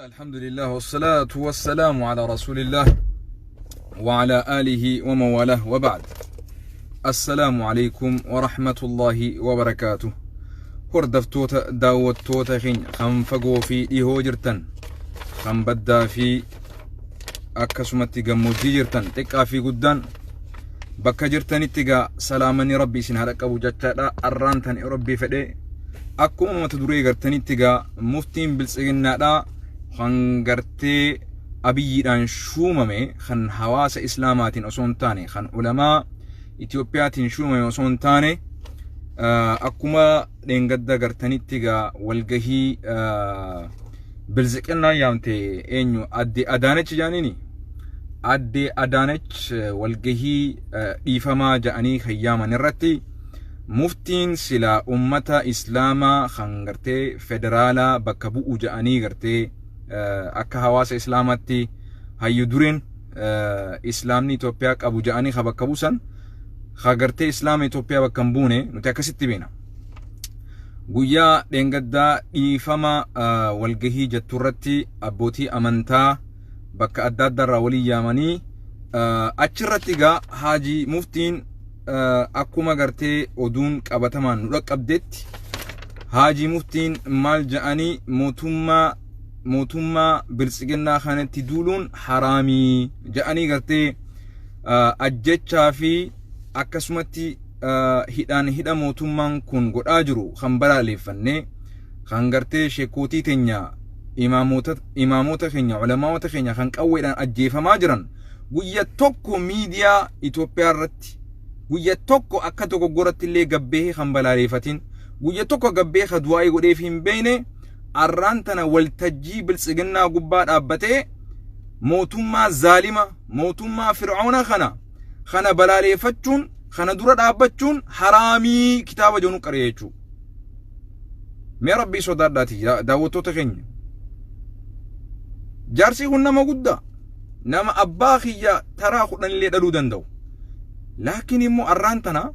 الحمد لله والصلاة والسلام على رسول الله وعلى آله ومن والاه وبعد. السلام عليكم ورحمة الله وبركاته. هردفتوتا داوتوتا خين خم فقو في إيهو جرتن خم بدا في أكسمتي قموجي جرتن تقا في قدان بكا جرتن اتقا سلامني ربي سنهارك أبو جاتا أرانتن ربي فدي أكو متدوري جرتن اتقا مفتين biilsiigina خنگرتي أبيدان شوممي خن حواس إسلاماتين أصونتاني خن علماء إثيوبياتين شوممي أصونتاني أكما لنقد قرتني تيغا والقهي biilsiigina يامتي إنيو أدي أدانيش جانيني أدي أدانيش والقهي إيفما جاني خياما نرتي مفتين سلا أمتا إسلاما خنگرتي فدرالا بكبو جاني غرتي akka hawaasa islaamatti hayyu dureen islaamni Itoophiyaa qabu ja'anii bakka buusan hagartee islaama Itoophiyaa bakka hin buune nuti akkasitti beena. Guyyaa dheengaddaa dhiifama walgahii jetturratti abbootii amantaa bakka adda addaarraa walii yaamanii achirratti gaa haajii muftiin akkuma gartee oduun qabatamaan nu dhaqqabdeetti haajii muftiin maal ja'anii motuma biilsiigina kanatti duuluun haraamii ja'anii gartee ajjechaa fi akkasumatti hidha mootummaan kun godhaa jiru kan balaaleffanne kan gartee sheekootii teenya imaamota keenya ulamaawota keenya kan qawweedhaan ajjeefamaa jiran guyya tokko miidiyaa Itoophiyaa irratti guyya tokko akka dogoggoratti illee gabbee kan balaaleffatin guyya tokko gabbee ka du'aa godheef hin beekne arrantana waltajjii biilsiigina gubbaa dhaabbatee mootummaa zaalima mootummaa fir'auna kana balaaleffachuun kana dura dhaabbachuun haraamii kitaaba joonu qaree jechuu. Mee rabbii sodaadhaati daawwattoota keenya. Jaarsi kun nama guddaa nama abbaa kiyya taraa 10 illee dhaluu danda'u. Laakiin immoo arrantana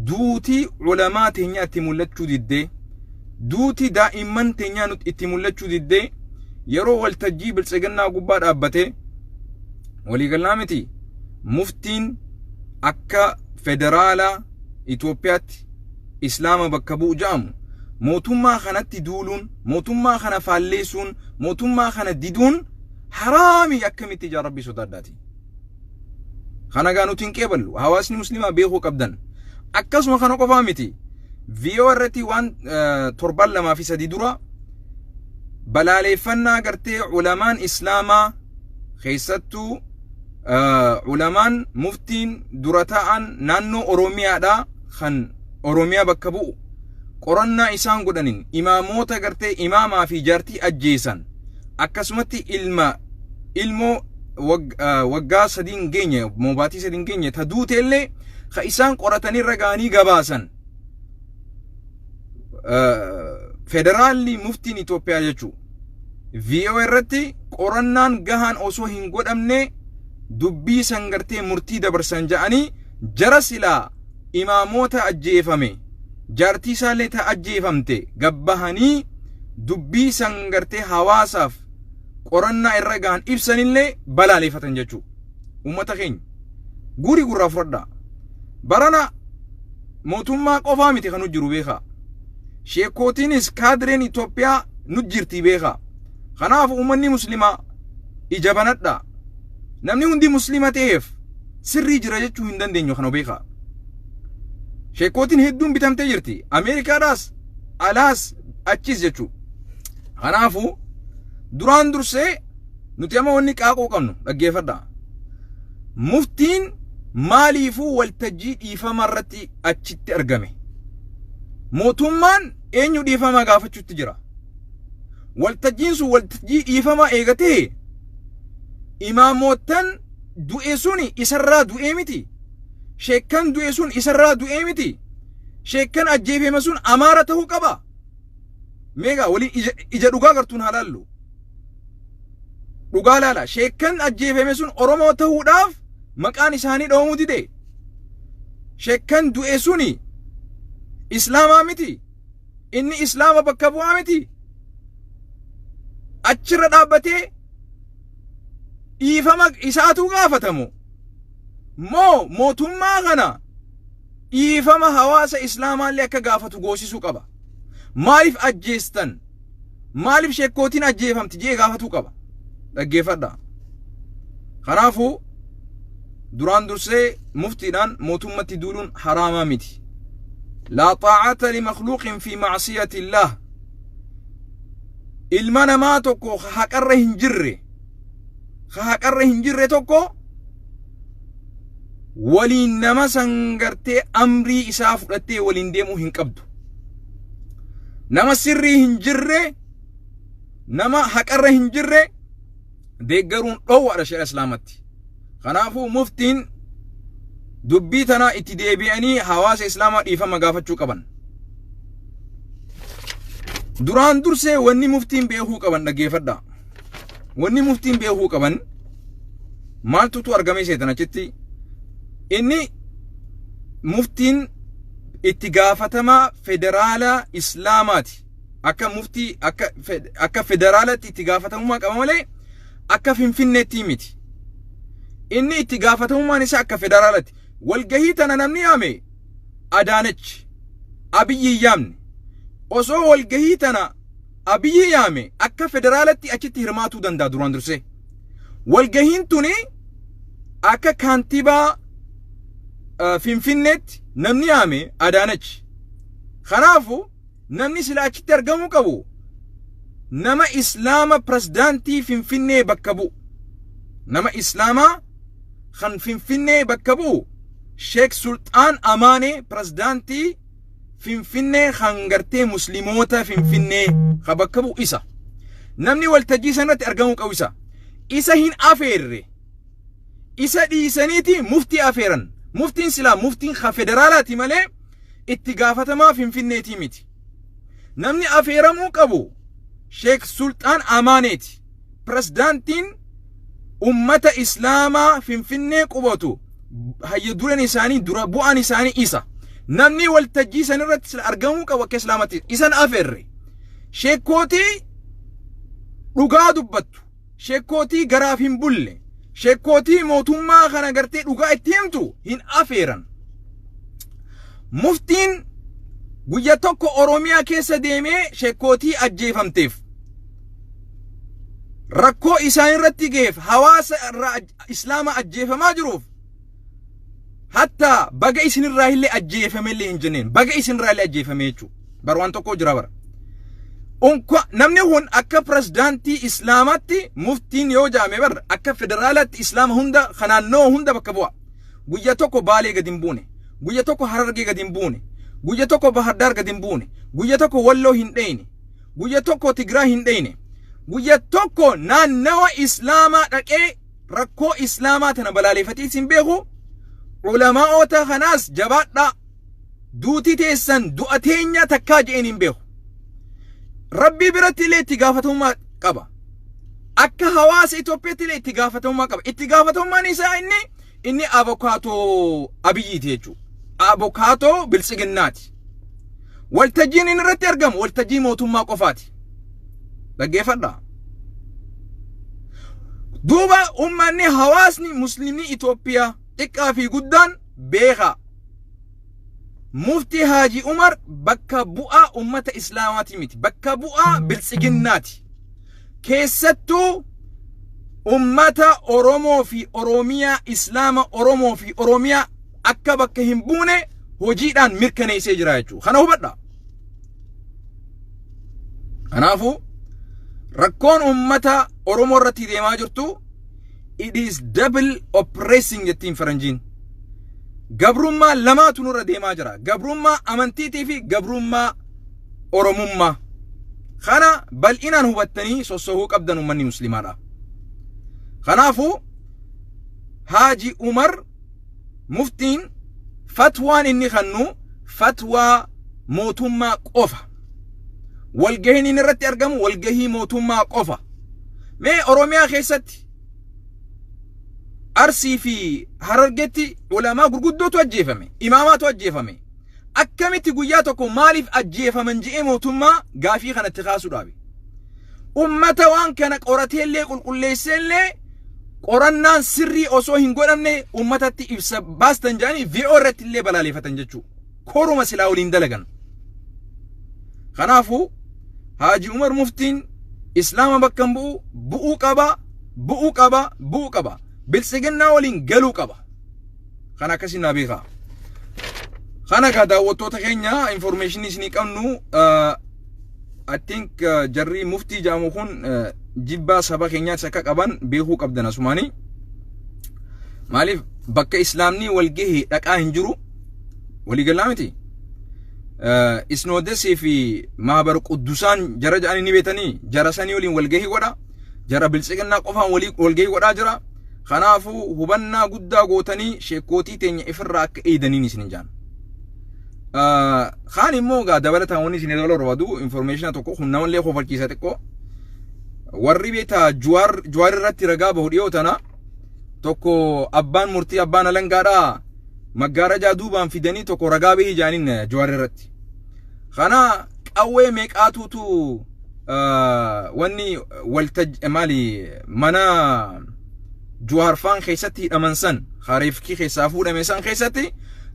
duutii ulamaa teenya itti mul'achuu diddee duuti daa'imman teenya nuti itti mul'achuu diddee yeroo waltajjii biilsiigina gubbaa dhaabbatee waliigalaa miti muftiin akka federaala Itoophiyaatti islaama bakka bu'u ja'amu mootummaa kanatti duuluun mootummaa kana faaleysuun mootummaa kana diduun haraamii akkamitti yaa rabbii sodaadhaati. Kana gaa nuti hin qeeballu hawaasni muslimaa beekuu qabdan akkasuma kana qofaa miti. Viyoorratti waan 7 dura balaaleffannaa gartee ulamaan islaamaa keessattuu ulamaan muftiin dura ta'an naannoo Oromiyaadhaa kan Oromiyaa bakka bu'u qorannaa isaan godhanin imaamota gartee imaamaa fi jaartii ajjeesan akkasumatti ilmoo waggaa 3 geenye moobaatii 3 geenye ta duuteellee ka isaan qoratanii ragaanii gabaasan federaalli muftiin Itoophiyaa jechuu viyoorratti qorannaan gahaan osoo hin godhamne dubbii sangartee murtii dabarsan ja'anii jara silaa imaamota ajjeefame jaartii isaallee ta ajjeefamte gabbahanii dubbii sangartee hawaasaaf qorannaa irra gahan ibsanillee balaaleffatan jechuu. Ummata keenya guri gurraa fudhadhaa barana mootummaa qofaa miti kan jiru beekaa. Sheekootiinis kaadireen Itoophiyaa nu jirti beekaa. Kanaaf uummanni muslimaa ija banadhaa. Namni hundi muslima ta'eef sirrii jira jechuu hin dandeenyu kana beekaa. Sheekootiin hedduun bitamtee jirti. Ameerikaadhaas alaas achis jechuu. Kanaafu duraan dursee nuti amma wanni qaaqoo qabnu dhaggeeffadhaa. Muftiin maaliifuu waltajjii dhiifama irratti achitti argame? Mootummaan eenyu dhiifama gaafachuutti jira. Waltajjiin sun waltajjii dhiifama eegatee imaamotan du'e suni isarraa du'ee miti. Sheekkan du'e sun isarraa du'ee miti. Sheekkan ajjeefame sun amaara ta'uu qaba. Meegaa waliin ija dhugaa gartuun halaallu. Dhugaa laala. Sheekkan ajjeefame sun Oromoo ta'uudhaaf maqaan isaanii dhoomuu dide. Sheekkan du'e suni islaamaa miti. Inni islaama bakka bu'aa miti. achirra dhaabbatee dhiifama isaatu gaafatamu moo mootummaa kana dhiifama hawaasa islaamaallee akka gaafatu goosisuu qaba? Maaliif ajjeestan? Maaliif sheekkootiin ajjeefamti jee gaafatuu qaba? Dhaggeeffadha. Kanaafuu duraan dursee muftiidhaan mootummatti duuluun haraamaa miti. laa xaacata limakhluuqin fi macsiyati illaah. ilma namaa tokko haqarra hin jirre tokko waliin nama sangartee amrii isaa fudhattee waliin deemuu hin qabdu. nama sirrii hin jirre, nama haqarra hin jirre deeggaruun dhoowwaadha shari'a islaamatti. Kanaafuu muftiin dubbii tanaa itti deebi'anii hawaasa islaamaa dhiifama gaafachuu qaban. duraan dursee wanni muftiin beekuu qaban dhaggeeffadha. wanni muftiin beekuu qaban maaltutu argame seetan achitti? inni muftiin itti gaafatamaa federaala islaamaati. akka muftii akka federaalatti itti gaafatamummaa qaba malee akka finfinneetti miti. inni itti gaafatamummaan isaa akka federaalatti. walgahii tana namni yaame Adaanach Abiyyi yaamne. osoo walgahii tana Abiyyi yaame akka federaalatti achitti hirmaatuu danda'a duraan dursee. walgahiin tuni akka kaantibaa finfinneetti namni yaame Adaanach. Kanaafuu namni sila achitti argamuu qabu nama islaama pirezidaantii finfinnee bakka bu'u. nama islaamaa kan finfinnee bakka bu'u Sheek Sultaan Amaanee pirezidaantii finfinnee kan gartee muslimoota finfinnee ka bakka bu'u isa. namni waltajjii sanatti argamuu qabu isa hin afeerre. isa dhiisaniiti muftii afeeran. muftiin silaa muftiin ka federaalaati malee itti gaafatamaa finfinneetii miti. namni afeeramuu qabu Sheek Sultaan Amaaneeti. pirezidaantiin ummata islaamaa finfinnee qubatu hayya duran isaanii dura bu'aan isaanii isa. namni waltajjii sanirratti sila argamuu qabu akka islaamatti isan afeerre. sheekkootii dhugaa dubbattu, sheekkootii garaaf hin bulle, sheekkootii mootummaa kana gartee dhugaa itti himtu hin afeeran. muftiin guyya tokko Oromiyaa keessa deemee sheekkootii ajjeefamteef rakkoo isaan irratti geef hawaasa islaama ajjeefamaa jiruuf hatta baga isinirraa illee ajjeefamellee hin jenneen. baga isinirraa illee ajjeefame jechuudha. barwaan tokko jira bara. namni kun akka pirezidaantii islaamaatti muftiin yoo jaame bar akka federaalatti islaama hunda kanaannoo hunda bakka bu'a. guyya tokko Baalee gadi hin buune, guyya tokko Harargee gadi hin buune, guyya tokko Bahardar gadi hin buune, guyya tokko Walloo hin dheyne, guyya tokko Tigraa hin dheyne, guyya tokko naannawa islaamaa dhaqee rakkoo islaamaa tana balaaleeffatee isin beeku. ulamaa'oota kanaas jabaadha duuti teessan du'a teenya takkaa je'een hin beeku. rabbii biratti illee itti gaafatamummaa qaba. akka hawaasa Itoophiyaatti illee itti gaafatamummaa qaba. itti gaafatamummaan isaa inni abokaatoo Abiyyiiti jechuudha. abokaatoo biilsiiginaati. waltajjiin inni irratti argamu waltajjii mootummaa qofaati. dhaggeeffadha. duuba ummanni hawaasni muslimni Itoophiyaa xiqqaa fi guddaan beeka. muftii Haaji Umar bakka bu'aa ummata islaamaati miti, bakka bu'aa biilsiiginaati. keessattuu ummata Oromoo fi Oromiyaa, islaama Oromoo fi Oromiyaa akka bakka hin buune hojiidhaan mirkaneessee jira jechuudha. kana hubadha. kanaafuu rakkoon ummata Oromoo irratti deemaa jirtu it is double oppressing jettiin faranjiin. gabrummaa lamaatu nurra deemaa jira. gabrummaa amantiitii fi gabrummaa oromummaa. kana bal'inaan hubattanii sossohuu qabdan ummanni muslimaadha. kanaafuu Haaji Umar muftiin fatwaan inni kennu fatwaa mootummaa qofa. walgahiin inni irratti argamu walgahii mootummaa qofa. mee Oromiyaa keessatti Arsii fi Harargeetti ulamaa gurguddootu ajjeefame, imaamaatu ajjeefame. akkamitti guyyaa tokko maaliif ajjeefaman je'ee mootummaa gaafii kanatti kaasuudhaafi. ummata waan kana qorateellee qulqulleesseellee qorannaan sirrii osoo hin godhamne ummatatti ibsa baastan jaanii vi'oo irratti illee balaaleffatan jechuu koruma silaa waliin dalagan. Kanaafuu Haaji Umar Muftiin Islaama bakka bu'uu qaba bilsiginnaa waliin galuu qaba. Kana akkasiin naa beekaa. Kana gaa daawwattoota keenya information isinii qabnu I think jarri muftii jaamu kun jibbaa saba keenyaatti akka qaban beekuu qabdan asumaanii. Maaliif bakka islaamni walgahii dhaqaa hin jiru waliigalaa miti. Isnoodesii fi maabar quddusaan jara ja'anii ni beetanii jara sanii waliin walgahii godha. Jara bilsiginnaa qofaan walgahii godhaa jira. Kanaafuu hubannaa guddaa gootanii sheekootii teenya ifirraa akka eedaniin isin jaan. Khaan immoo gaa dabalataan wanni isin dabala barbaadu information tokko hunnamallee kofalchiisa xiqqoo. Warri beeta juwaar irratti ragaa bahu dhiyootana tokko abbaan murtii abbaan alangaadhaa maggaarajaa duubaan fidanii tokko ragaa bahii jaaniin juwaar irratti. Kana qawwee meeqaatuutu wanni maali mana juwaarfaan keessatti hidhaman san hareefkii keessaa fuudhame san keessatti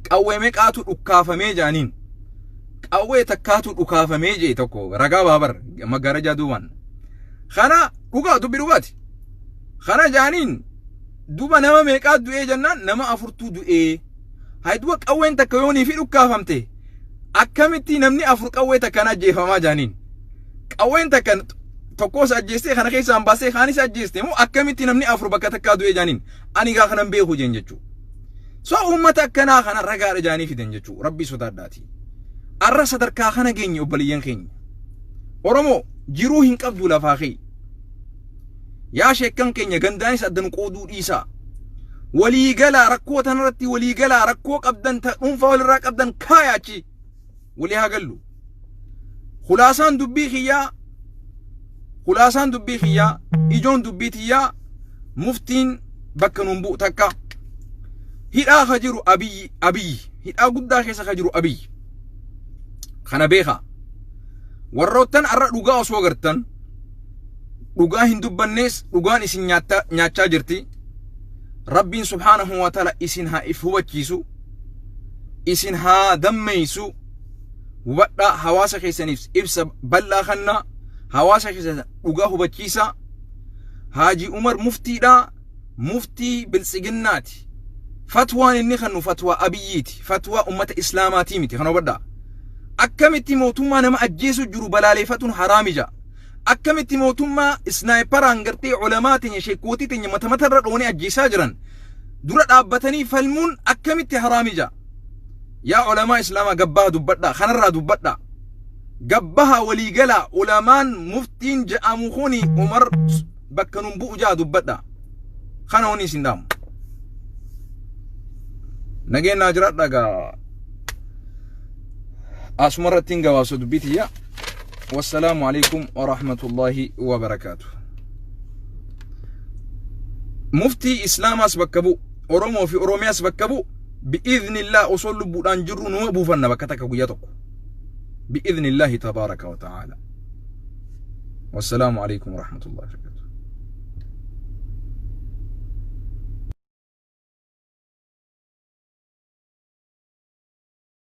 qawwee meeqaatu dhukkaafamee jaaniin. Qawwee takkaatu dhukkaafamee jee tokko ragaa baabar maggaarajaa duubaan. Kana dhugaa dubbi dhugaati. Kana jaaniin duba nama meeqaat du'ee jennaan nama 4tu du'ee. Hayduwa qawween takka yoonii fi dhukkaafamte akkamitti namni 4 qawwee takkaan ajjeefamaa jaaniin. Qawween takka tokkos ajjeestee kana keessaan baasee kaanis ajjeeste moo akkamitti namni 4 bakka takkaa du'ee jaaniin. Ani gaa kanan beeku jeen jechuu. So ummata akkanaa kana ragaadha jaanii fidan jechuu rabbii sodaadhaati. Arra sadarkaa kana geenye obboleeyyan keenya. Oromoo jiruu hin qabdu lafaa kee. Yaa sheekkan keenya gandaanis addan qooduu dhiisaa. Waliigalaa rakkoo tanarratti waliigalaa rakkoo qabdan dhuunfaa walirraa qabdan kaayaachi walii haa gallu. Khulaasaan dubbii xiyyaa ijoon dubbii tiyyaa muftiin bakka nuun bu'u takka. Hidhaa ka jiru abiyyi hidhaa guddaa keessa ka jiru abiyyi. Kana beekaa. Warroottan arra dhugaa osoo gartan dhugaa hin dubbannees dhugaan isin nyaachaa jirti. Rabbiin subhaanahu wa ta'ala isin haa if hubachiisu isin haa dammeysu hubadhaa hawaasa keessaniif ibsa bal'aa kannaa hawaasa keessan dhugaa hubachiisa. Haaji Umar muftiidhaa muftii bilsiginnaati. Fatwaan inni kannu fatwaa abiyyiiti fatwaa ummata islaamaatii miti kana hubadhaa. Akkamitti mootummaa nama ajjeesu jiru balaaleeffatuun haraamii jaa. Akkamitti mootummaa isnaayiparaan gartee ulamaa teenya sheekootii teenya mata irra dhoonee ajjeesaa jiran dura dhaabbatanii falmuun akkamitti haraamii jaa. Yaa ulamaa islaamaa gabbaha dubbadhaa kanarraa dubbadhaa. Gabbaha waliigalaa ulamaan muftiin ja'amu kuni Umar bakka nun bu'u jaa dubbadhaa. Kana honi isin dhaamu. Nageenyaa jiraadhaa gaa. Asumarrattiin gabaabsa dubbitiyya. والسلام عليكم ورحمة الله وبركاته. مفتي إسلام أسبكبو أورومو في أورومي أسبكبو بإذن الله أصول بودان جرو نوبو فن بكتك قياتك بإذن الله تبارك وتعالى. والسلام عليكم ورحمة الله وبركاته.